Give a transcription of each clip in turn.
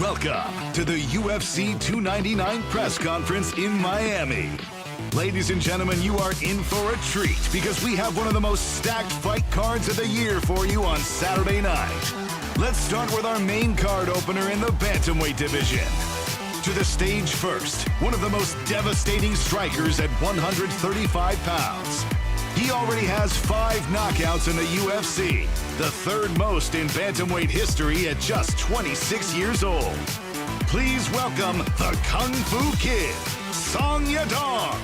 Welcome to the UFC 299 press conference in Miami. Ladies and gentlemen, you are in for a treat because we have one of the most stacked fight cards of the year for you on Saturday night. Let's start with our main card opener in the Bantamweight division. To the stage first, one of the most devastating strikers at 135 pounds. He already has 5 knockouts in the UFC, the third most in Bantamweight history at just 26 years old. Please welcome the Kung Fu Kid, Yadong.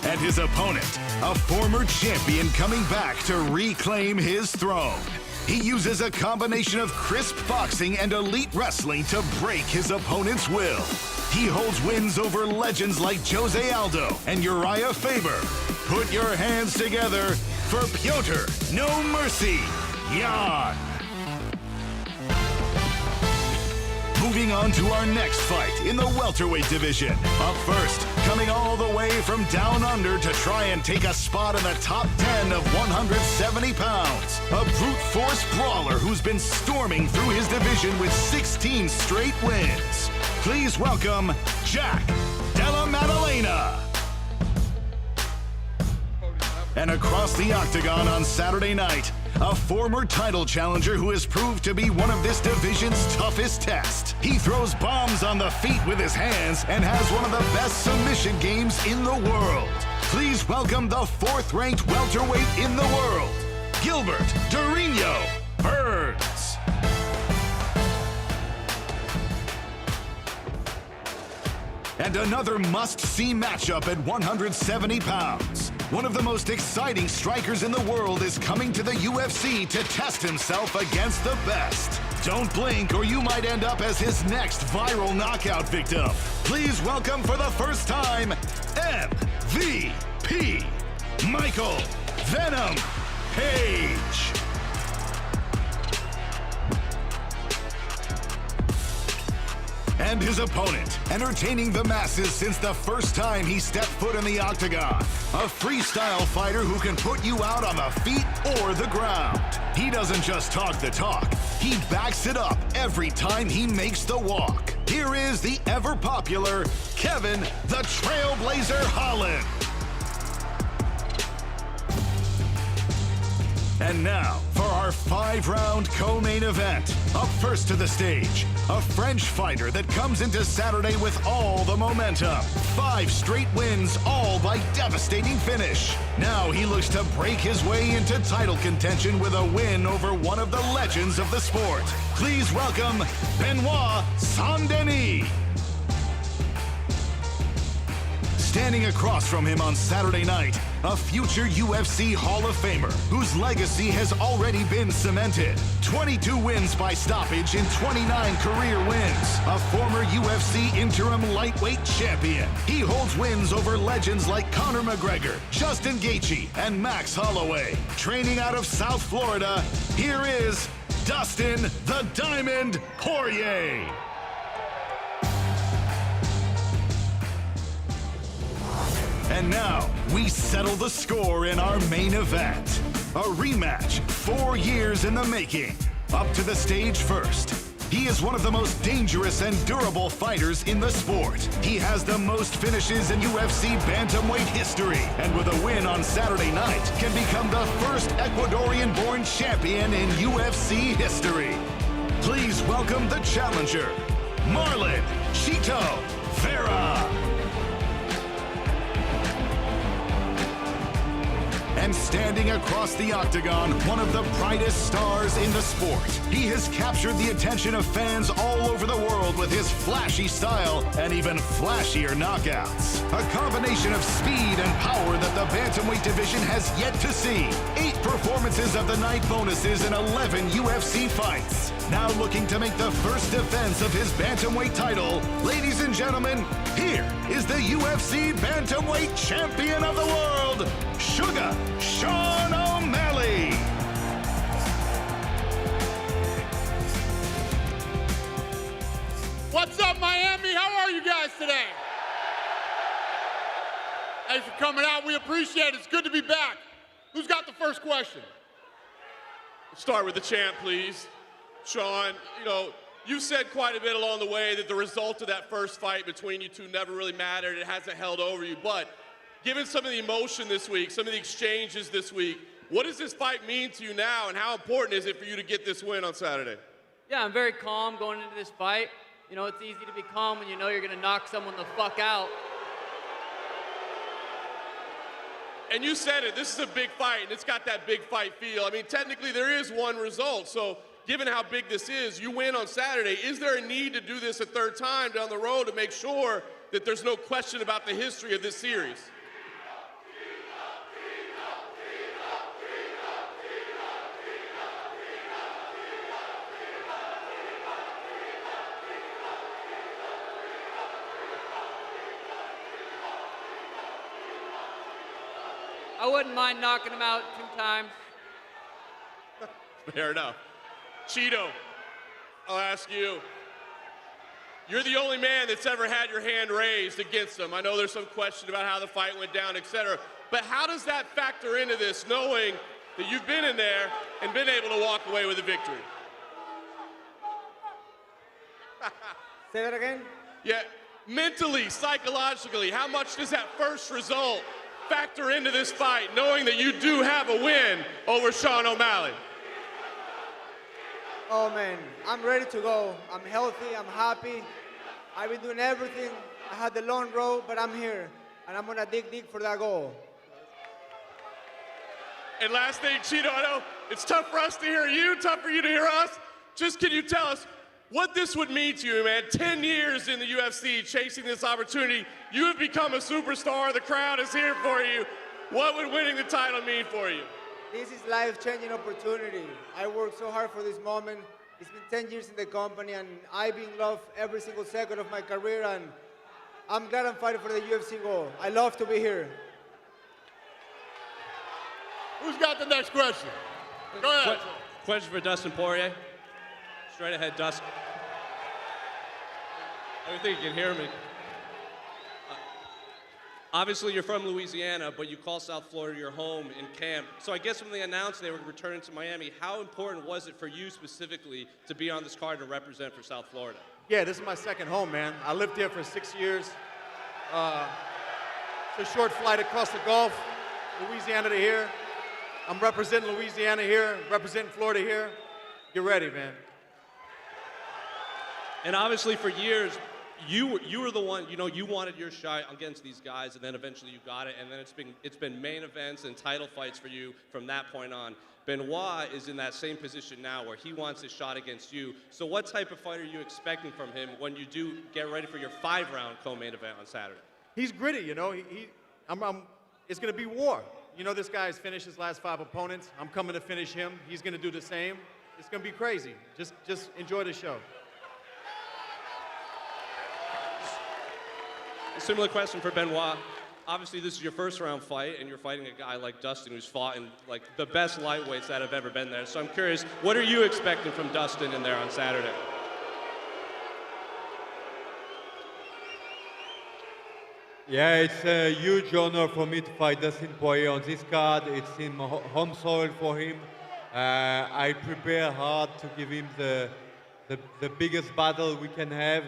And his opponent, a former champion coming back to reclaim his throne. He uses a combination of crisp boxing and elite wrestling to break his opponent's will. He holds wins over legends like Jose Aldo and Uriah Faber. Put your hands together for Petr "No Mercy" Yan. Moving on to our next fight in the welterweight division. Up first, coming all the way from down under to try and take a spot in the top 10 of 170 pounds. A brute force brawler who's been storming through his division with 16 straight wins. Please welcome Della Maddalena. And across the octagon on Saturday night, a former title challenger who has proved to be one of this division's toughest tests. He throws bombs on the feet with his hands and has one of the best submission games in the world. Please welcome the 4th-ranked welterweight in the world, Gilbert Burns. And another must-see matchup at 170 pounds. One of the most exciting strikers in the world is coming to the UFC to test himself against the best. Don't blink or you might end up as his next viral knockout victim. Please welcome for the first time, MVP, Michael Venom Page. And his opponent, entertaining the masses since the first time he stepped foot in the octagon. A freestyle fighter who can put you out on the feet or the ground. He doesn't just talk the talk, he backs it up every time he makes the walk. Here is the ever-popular Kevin the Trailblazer Holland. And now, for our 5-round co-main event. Up first to the stage, a French fighter that comes into Saturday with all the momentum. 5 straight wins, all by devastating finish. Now he looks to break his way into title contention with a win over one of the legends of the sport. Please welcome Benoit Saint Denis. Standing across from him on Saturday night, a future UFC Hall of Famer whose legacy has already been cemented. 22 wins by stoppage in 29 career wins. A former UFC interim lightweight champion. He holds wins over legends like Conor McGregor, Justin Gaethje, and Max Holloway. Training out of South Florida, here is Dustin "The Diamond" Poirier. And now, we settle the score in our main event. A rematch, 4 years in the making. Up to the stage first. He is one of the most dangerous and durable fighters in the sport. He has the most finishes in UFC Bantamweight history. And with a win on Saturday night, can become the first Ecuadorian-born champion in UFC history. Please welcome the challenger, Marlon Vera. And standing across the octagon, one of the brightest stars in the sport. He has captured the attention of fans all over the world with his flashy style and even flashier knockouts. A combination of speed and power that the Bantamweight division has yet to see. 8 performances of the night bonuses in 11 UFC fights. Now looking to make the first defense of his Bantamweight title. Ladies and gentlemen, here is the UFC Bantamweight champion of the world, Sugar Sean O'Malley. What's up, Miami? How are you guys today? Thanks for coming out. We appreciate it. It's good to be back. Who's got the first question? Start with the champ, please. Sean, you know, you've said quite a bit along the way that the result of that first fight between you two never really mattered. It hasn't held over you. But given some of the emotion this week, some of the exchanges this week, what does this fight mean to you now, and how important is it for you to get this win on Saturday? Yeah, I'm very calm going into this fight. You know, it's easy to be calm when you know you're going to knock someone the fuck out. And you said it, this is a big fight, and it's got that big fight feel. I mean, technically there is one result, so given how big this is, you win on Saturday. Is there a need to do this a third time down the road to make sure that there's no question about the history of this series? I wouldn't mind knocking him out 2 times. Fair enough. Cheeto, I'll ask you. You're the only man that's ever had your hand raised against him. I know there's some question about how the fight went down, etc. But how does that factor into this, knowing that you've been in there and been able to walk away with a victory? Say that again? Yeah, mentally, psychologically, how much does that first result factor into this fight, knowing that you do have a win over Sean O'Malley? Oh man, I'm ready to go. I'm healthy, I'm happy. I've been doing everything. I had the long road, but I'm here. And I'm gonna dig for that goal. And last thing, Cheeto, I know it's tough for us to hear you, tough for you to hear us. Just can you tell us what this would mean to you, man? 10 years in the UFC, chasing this opportunity. You have become a superstar. The crowd is here for you. What would winning the title mean for you? This is life-changing opportunity. I worked so hard for this moment. It's been 10 years in the company, and I've been loved every single second of my career, and I'm glad I'm fighting for the UFC goal. I love to be here. Who's got the next question? Go ahead. Question for Dustin Poirier. Straight ahead, Dustin. I don't think you can hear me. Obviously, you're from Louisiana, but you call South Florida your home in camp. So I guess when they announced they were returning to Miami, how important was it for you specifically to be on this card and represent for South Florida? Yeah, this is my second home, man. I lived here for 6 years. It's a short flight across the Gulf, Louisiana to here. I'm representing Louisiana here, representing Florida here. Get ready, man. And obviously for years, you were the one, you know, you wanted your shot against these guys, and then eventually you got it, and then it's been main events and title fights for you from that point on. Benoit is in that same position now where he wants his shot against you. So what type of fight are you expecting from him when you do get ready for your 5-round co-main event on Saturday? He's gritty, you know. It's going to be war. You know, this guy's finished his last 5 opponents. I'm coming to finish him. He's going to do the same. It's going to be crazy. Just enjoy the show. A similar question for Benoit. Obviously, this is your first round fight, and you're fighting a guy like Dustin who's fought in like the best lightweights that have ever been there. So I'm curious, what are you expecting from Dustin in there on Saturday? Yeah, it's a huge honor for me to fight Dustin Poirier on this card. It's in home soil for him. I prepare hard to give him the biggest battle we can have.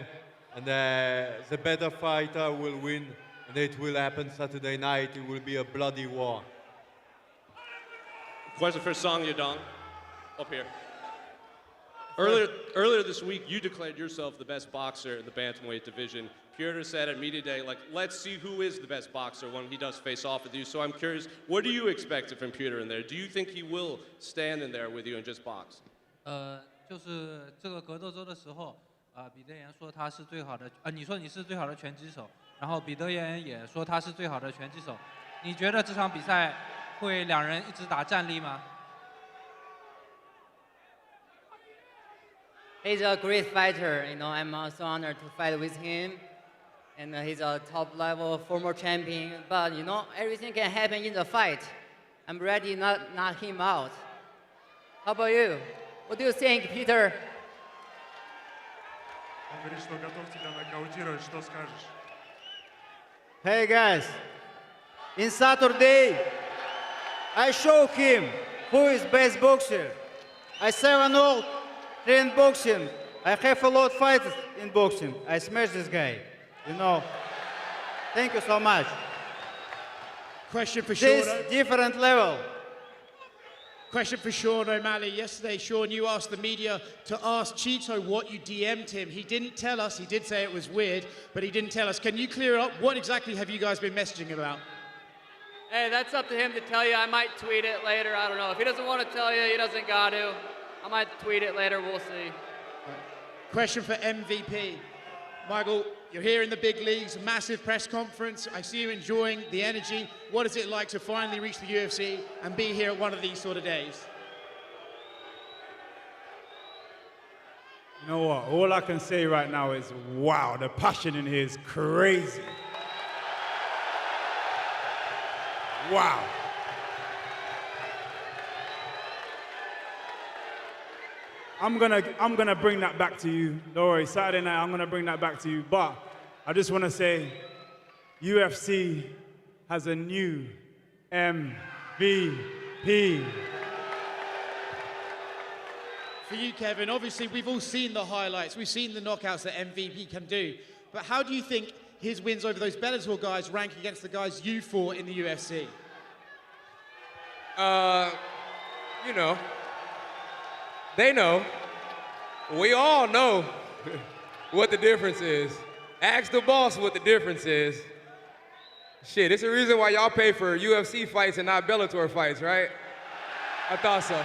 And the better fighter will win, and it will happen Saturday night. It will be a bloody war. Question for Song Yadong, up here. Earlier this week, you declared yourself the best boxer in the bantamweight division. Petr said at media day, like, let's see who is the best boxer when he does face off with you. So I'm curious, what do you expect from Petr in there? Do you think he will stand in there with you and just box? 就是这个格斗周的时候。彼得岩说他是最好的，你说你是最好的拳击手，然后彼得岩也说他是最好的拳击手。你觉得这场比赛会两人一直打战力吗 He's a great fighter, you know, I'm also honored to fight with him. And he's a top-level former champion. But, you know, everything can happen in the fight. I'm ready to knock him out. How about you? What do you think, Petr? Hey guys, in Saturday, I show him who is best boxer. I 7-0, train boxing. I have a lot of fights in boxing. I smash this guy, you know. Thank you so much. Question for Sean. This different level. Question for Sean O'Malley. Yesterday, Sean, you asked the media to ask Chito what you DM'd him. He didn't tell us. He did say it was weird, but he didn't tell us. Can you clear up? What exactly have you guys been messaging about? Hey, that's up to him to tell you. I might tweet it later. I don't know. If he doesn't want to tell you, he doesn't got to. I might tweet it later. We'll see. Question for MVP. Michael, you're here in the big leagues, massive press conference. I see you enjoying the energy. What is it like to finally reach the UFC and be here at one of these sort of days? You know what? All I can say right now is, wow, the passion in here is crazy. Wow. I'm gonna bring that back to you. Don't worry, Saturday night, I'm gonna bring that back to you. But I just wanna say, UFC has a new MVP. For you, Kevin, obviously we've all seen the highlights. We've seen the knockouts that MVP can do. But how do you think his wins over those Bellator guys rank against the guys you fought in the UFC? You know, they know. We all know what the difference is. Ask the boss what the difference is. Shit, it's the reason why y'all pay for UFC fights and not Bellator fights, right? I thought so.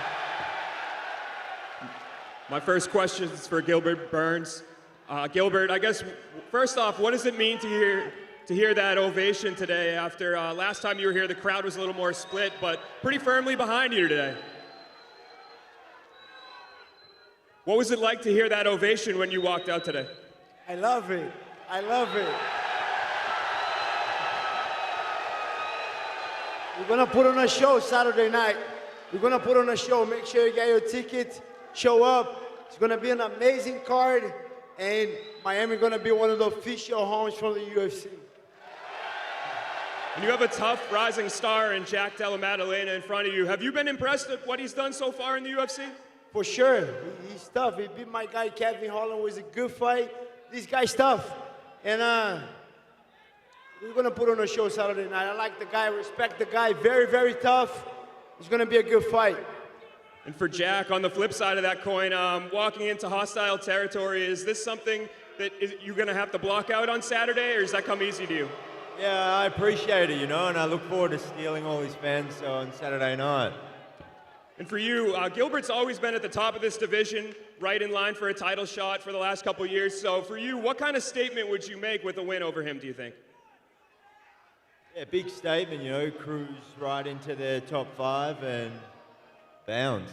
My first question is for Gilbert Burns. Gilbert, I guess, first off, what does it mean to hear that ovation today after last time you were here, the crowd was a little more split, but pretty firmly behind you today? What was it like to hear that ovation when you walked out today? I love it. I love it. We're gonna put on a show Saturday night. We're gonna put on a show. Make sure you get your ticket, show up. It's gonna be an amazing card, and Miami gonna be one of the official homes for the UFC. And you have a tough rising star in Jack Della Maddalena in front of you. Have you been impressed with what he's done so far in the UFC? For sure, he's tough. He beat my guy Kevin Holland. Was a good fight. This guy's tough, and we're gonna put on a show Saturday night. I like the guy, respect the guy. Very, very tough. It's gonna be a good fight. And for Jack, on the flip side of that coin, walking into hostile territory, is this something that you're gonna have to block out on Saturday, or does that come easy to you? Yeah, I appreciate it, you know, and I look forward to stealing all his fans on Saturday night. And for you, Gilbert's always been at the top of this division, right in line for a title shot for the last couple of years. So for you, what kind of statement would you make with a win over him, do you think? Yeah, big statement, you know, cruise right into the top 5 and bounce.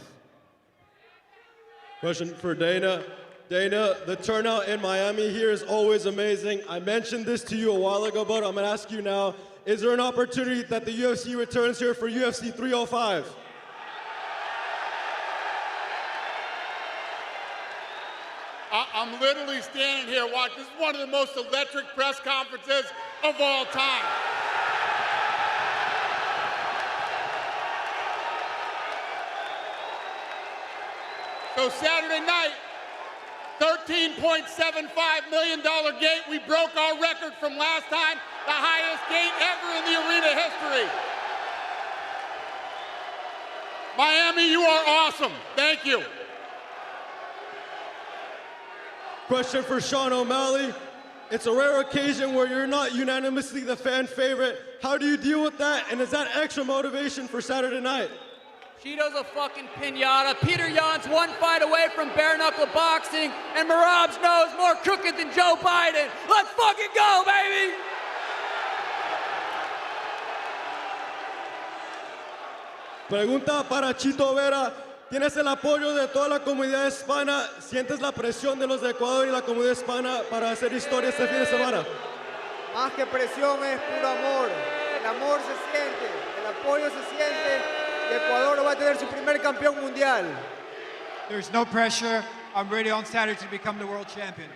Question for Dana. Dana, the turnout in Miami here is always amazing. I mentioned this to you a while ago, but I'm gonna ask you now, is there an opportunity that the UFC returns here for UFC 305? I'm literally standing here watching. This is one of the most electric press conferences of all time. So Saturday night, $13.75 million gate. We broke our record from last time, the highest gate ever in the arena history. Miami, you are awesome. Thank you. Question for Sean O'Malley. It's a rare occasion where you're not unanimously the fan favorite. How do you deal with that? And is that extra motivation for Saturday night? Cheeto's a fucking pinata. Petr Yan's one fight away from bare knuckle boxing, and Merab's nose more crooked than Joe Biden. Let's fucking go, baby! Pregunta para Chito Vera. Tienes el apoyo de toda la comunidad hispana. ¿Sientes la presión de los de Ecuador y la comunidad hispana para hacer historia este fin de semana? Más que presión es puro amor. El amor se siente, el apoyo se siente. Y Ecuador va a tener su primer campeón mundial. There's no pressure. I'm ready on Saturday to become the world champion.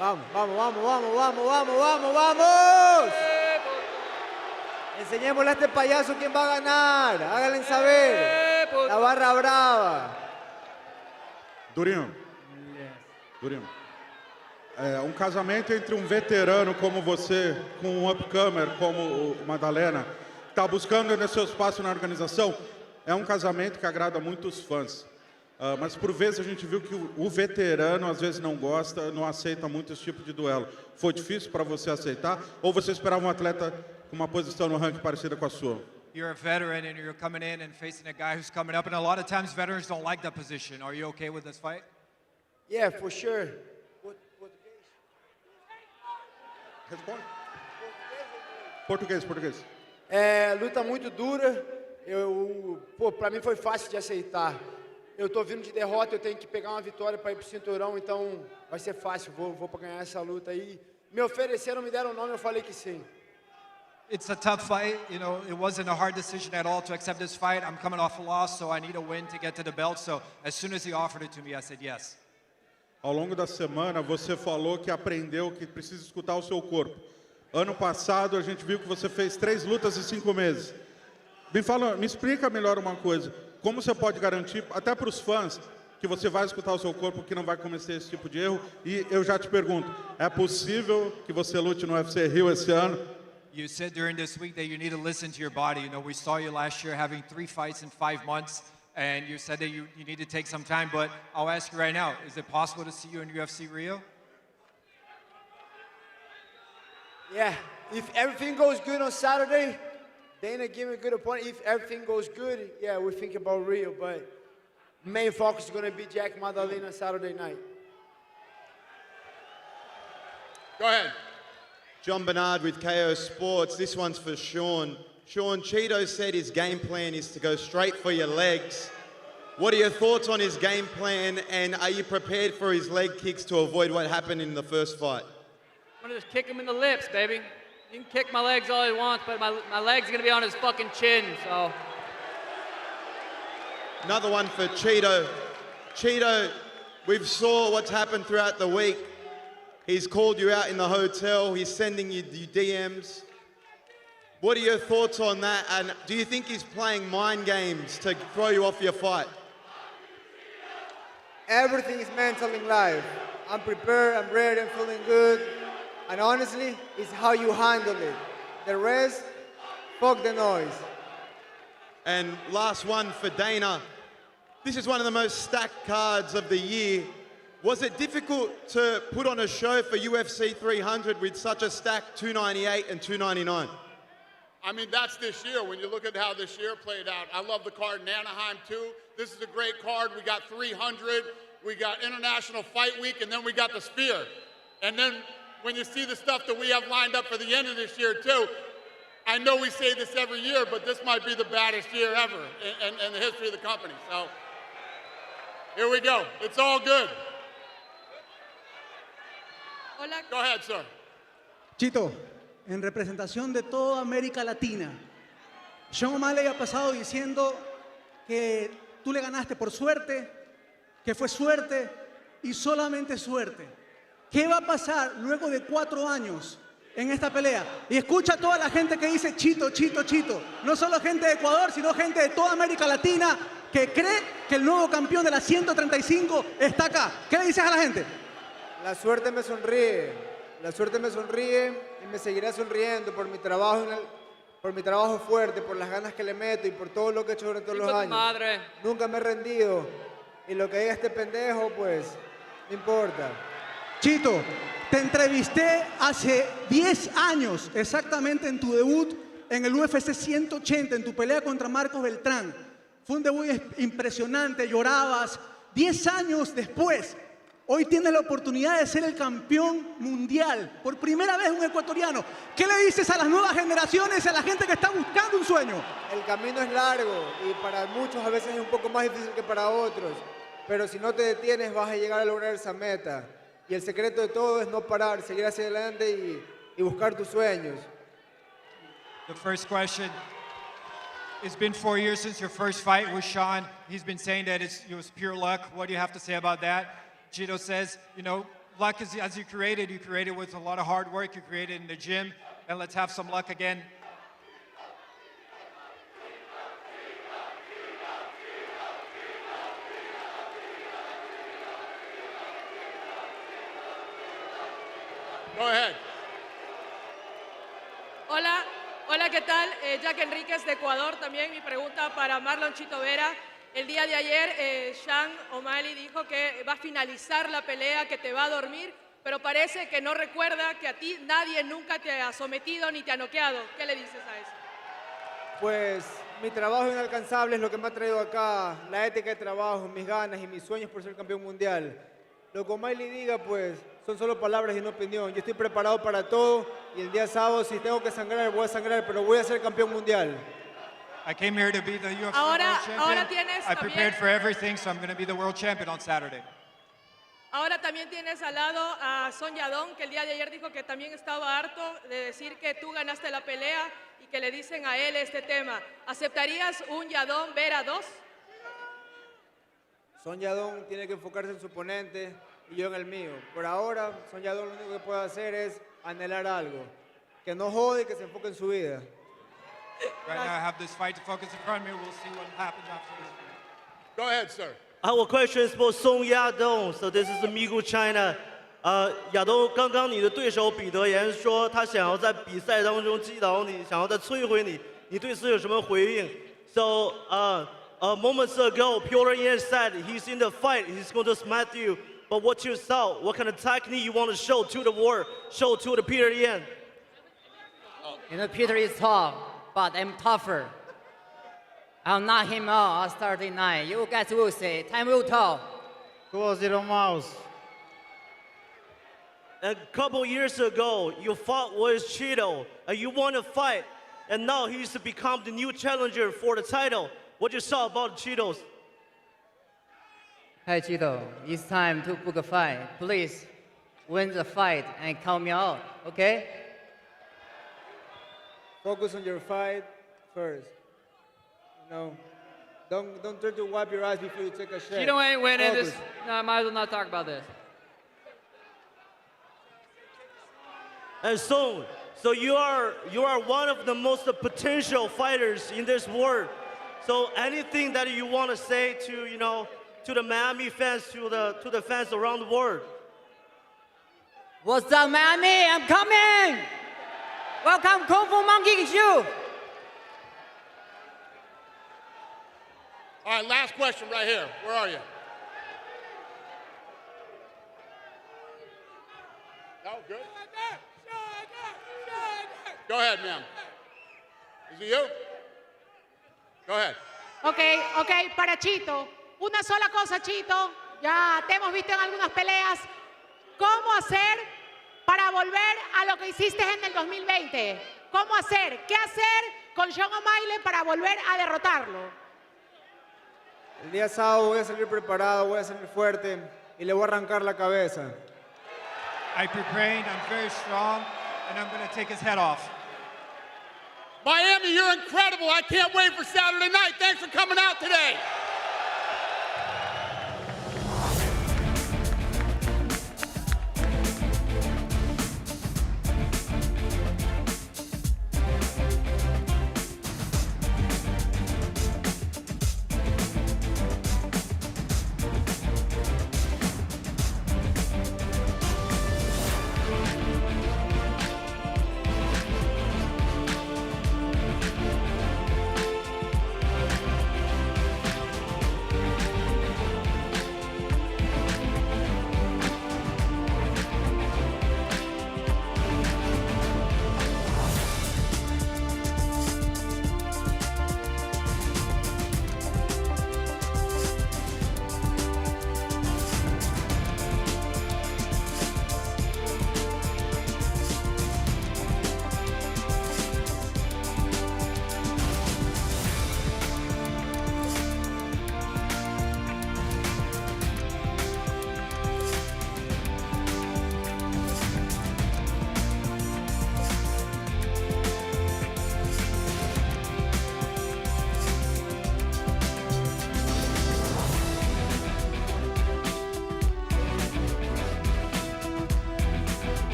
Vamos, vamos, vamos, vamos, vamos, vamos, vamos, vamos. Enseñémosle a este payaso quién va a ganar. Háganle saber. La barra brava. Durinho. Durinho. É um casamento entre um veterano como você, com um upcomer como o Maddalena, que está buscando no seu espaço na organização, é um casamento que agrada muito os fãs. Mas por vezes a gente viu que o veterano às vezes não gosta, não aceita muito esse tipo de duelo. Foi difícil para você aceitar ou você esperava um atleta com uma posição no ranking parecida com a sua? You're a veteran and you're coming in and facing a guy who's coming up, and a lot of times veterans don't like that position. Are you okay with this fight? Yeah, for sure. Responde. Português. É, luta muito dura. Pra mim foi fácil de aceitar. Eu tô vindo de derrota, eu tenho que pegar uma vitória para ir pro cinturão, então vai ser fácil. Vou para ganhar essa luta aí. Me ofereceram, me deram o nome, eu falei que sim. It's a tough fight. You know, it wasn't a hard decision at all to accept this fight. I'm coming off a loss, so I need a win to get to the belt. So as soon as he offered it to me, I said yes. Ao longo da semana, você falou que aprendeu que precisa escutar o seu corpo. Ano passado, a gente viu que você fez 3 lutas em 5 meses. Me explica melhor uma coisa. Como você pode garantir, até para os fãs, que você vai escutar o seu corpo, que não vai cometer esse tipo de erro? E eu já te pergunto, é possível que você lute no UFC Rio esse ano? You said during this week that you need to listen to your body. You know, we saw you last year having 3 fights in 5 months. And you said that you need to take some time, but I'll ask you right now, is it possible to see you in UFC Rio? Yeah, if everything goes good on Saturday, Dana give me a good opponent. If everything goes good, yeah, we think about Rio, but main focus is going to be Jack Maddalena Saturday night. Go ahead. John Bernard with KO Sports. This one's for Sean. Sean, Cheeto said his game plan is to go straight for your legs. What are your thoughts on his game plan, and are you prepared for his leg kicks to avoid what happened in the first fight? I'm gonna just kick him in the lips, baby. You can kick my legs all you want, but my leg's gonna be on his fucking chin, so. Another one for Cheeto. Cheeto, we've saw what's happened throughout the week. He's called you out in the hotel. He's sending you DMs. What are your thoughts on that? And do you think he's playing mind games to throw you off your fight? Everything is mental in life. I'm prepared, I'm ready, I'm feeling good. And honestly, it's how you handle it. The rest, fuck the noise. And last one for Dana. This is one of the most stacked cards of the year. Was it difficult to put on a show for UFC 300 with such a stacked 298 and 299? I mean, that's this year. When you look at how this year played out, I love the card in Anaheim, too. This is a great card. We got 300. We got International Fight Week, and then we got the Spear. And then when you see the stuff that we have lined up for the end of this year, too, I know we say this every year, but this might be the baddest year ever in the history of the company. So here we go. It's all good. Hola. Go ahead, sir. Chito, en representación de toda América Latina, Sean O'Malley ha pasado diciendo que tú le ganaste por suerte, que fue suerte y solamente suerte. ¿Qué va a pasar luego de 4 años en esta pelea? Y escucha a toda la gente que dice Chito, Chito, Chito. No solo gente de Ecuador, sino gente de toda América Latina que cree que el nuevo campeón de la 135 está acá. ¿Qué le dices a la gente? La suerte me sonríe. La suerte me sonríe y me seguirá sonriendo por mi trabajo por mi trabajo fuerte, por las ganas que le meto y por todo lo que he hecho durante todos los años. Madre. Nunca me he rendido. Y lo que diga este pendejo, pues, no importa. Chito, te entrevisté hace 10 años, exactamente en tu debut en el UFC 180, en tu pelea contra Marcos Beltrán. Fue un debut impresionante, llorabas. 10 años después, hoy tienes la oportunidad de ser el campeón mundial. Por primera vez un ecuatoriano. ¿Qué le dices a las nuevas generaciones, a la gente que está buscando un sueño? El camino es largo y para muchos a veces es un poco más difícil que para otros. Pero si no te detienes vas a llegar a lograr esa meta. Y el secreto de todo es no parar, seguir hacia adelante y buscar tus sueños. The first question. It's been 4 years since your first fight with Sean. He's been saying that it was pure luck. What do you have to say about that? Chito says, you know, luck is as you created with a lot of hard work, you created in the gym, and let's have some luck again. Go ahead. Hola, hola, ¿qué tal? Jack Enríquez de Ecuador también. Mi pregunta para Marlon Chito Vera. El día de ayer, Sean O'Malley dijo que va a finalizar la pelea, que te va a dormir, pero parece que no recuerda que a ti nadie nunca te ha sometido ni te ha noqueado. ¿Qué le dices a eso? Pues mi trabajo inalcanzable es lo que me ha traído acá, la ética de trabajo, mis ganas y mis sueños por ser campeón mundial. Lo que O'Malley diga, pues, son solo palabras y no opinión. Yo estoy preparado para todo y el día sábado, si tengo que sangrar, voy a sangrar, pero voy a ser campeón mundial. I came here to be the UFC Ahora world champion. tienes I también- prepared for everything, so I'm going to be the world champion on Saturday. Ahora también tienes al lado a Son Yadong, que el día de ayer dijo que también estaba harto de decir que tú ganaste la pelea y que le dicen a él este tema. ¿Aceptarías un Yadong Vera 2? Son Yadong tiene que enfocarse en su oponente y yo en el mío. Por ahora, Son Yadong lo único que puede hacer es anhelar algo. Que no jode y que se enfoque en su vida. Right now, I have this fight to focus in front of me. We'll see what happens after this. Go ahead, sir. Our question is for Song Yadong. So this is Migu China. 亚东，刚刚你的对手彼得言说他想要在比赛当中击倒你，想要再摧毁你，你对此有什么回应 ？So moments ago, Petr Yan said he's in the fight, he's going to smash you. But what you saw, what kind of technique you want to show to the world, show to the Petr Yan? You know, Peter is tough, but I'm tougher. I'll knock him out on Saturday night. You guys will see. Time will tell. 2-0 mouse. A couple years ago, you fought with Cheeto, and you won a fight, and now he's become the new challenger for the title. What you saw about Cheetos? Hey, Chito, it's time to book a fight. Please win the fight and count me out, okay? Focus on your fight first. You know, don't try to wipe your eyes before you take a shot. Chito ain't winning Focus. this. No, I might as well not talk about this. And so you are one of the most potential fighters in this world. So anything that you want to say to the Miami fans, to the fans around the world? What's up, Miami? I'm coming! Welcome, Kung Fu Monkey Shoe! All right, last question right here. Where are you? Oh, good. Go ahead, ma'am. Is it you? Go ahead. Ok, para Chito. Una sola cosa, Chito. Ya te hemos visto en algunas peleas. ¿Cómo hacer para volver a lo que hiciste en el 2020? ¿Cómo hacer? ¿Qué hacer con Sean O'Malley para volver a derrotarlo? El día sábado voy a salir preparado, voy a salir fuerte y le voy a arrancar la cabeza. I prepared, I'm very strong, and I'm going to take his head off. Miami, you're incredible. I can't wait for Saturday night. Thanks for coming out today.